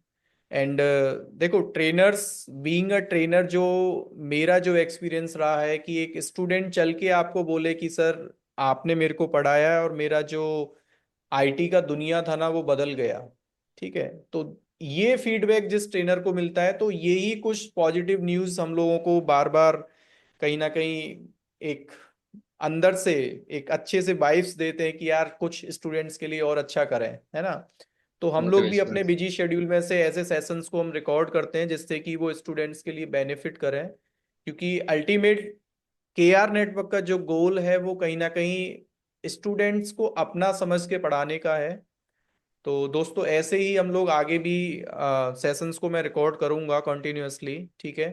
एंड देखो, ट्रेनर्स, बीइंग अ ट्रेनर, जो मेरा जो एक्सपीरियंस रहा है कि एक स्टूडेंट चल के आपको बोले कि सर आपने मेरे को पढ़ाया है और मेरा जो आईटी का दुनिया था ना वो बदल गया। ठीक है, तो ये फीडबैक जिस ट्रेनर को मिलता है तो यही कुछ पॉजिटिव न्यूज़ हम लोगों को बार बार कहीं ना कहीं एक अंदर से एक अच्छे से वाइब्स देते हैं कि यार कुछ स्टूडेंट्स के लिए और अच्छा करें, है ना। तो हम लोग भी मोटिवेशनल। अपने बिजी शेड्यूल में से ऐसे सेशंस को हम रिकॉर्ड करते हैं जिससे कि वो स्टूडेंट्स के लिए बेनिफिट करें, क्योंकि अल्टीमेट केआर नेटवर्क का जो गोल है वो कहीं ना कहीं स्टूडेंट्स को अपना समझ के पढ़ाने का है। तो दोस्तों ऐसे ही हम लोग आगे भी सेशंस को मैं रिकॉर्ड करूंगा कॉन्टिन्यूअसली। ठीक है,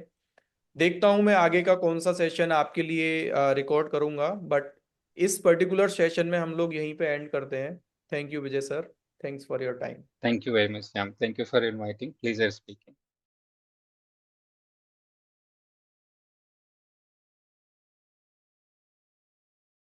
देखता हूं मैं आगे का कौन सा सेशन आपके लिए रिकॉर्ड करूंगा, बट इस पर्टिकुलर सेशन में हम लोग यहीं पे एंड करते हैं। Thank you Vijay sir, thanks for your time. Thank you very much Shyam, thank you for inviting, pleaser speaking.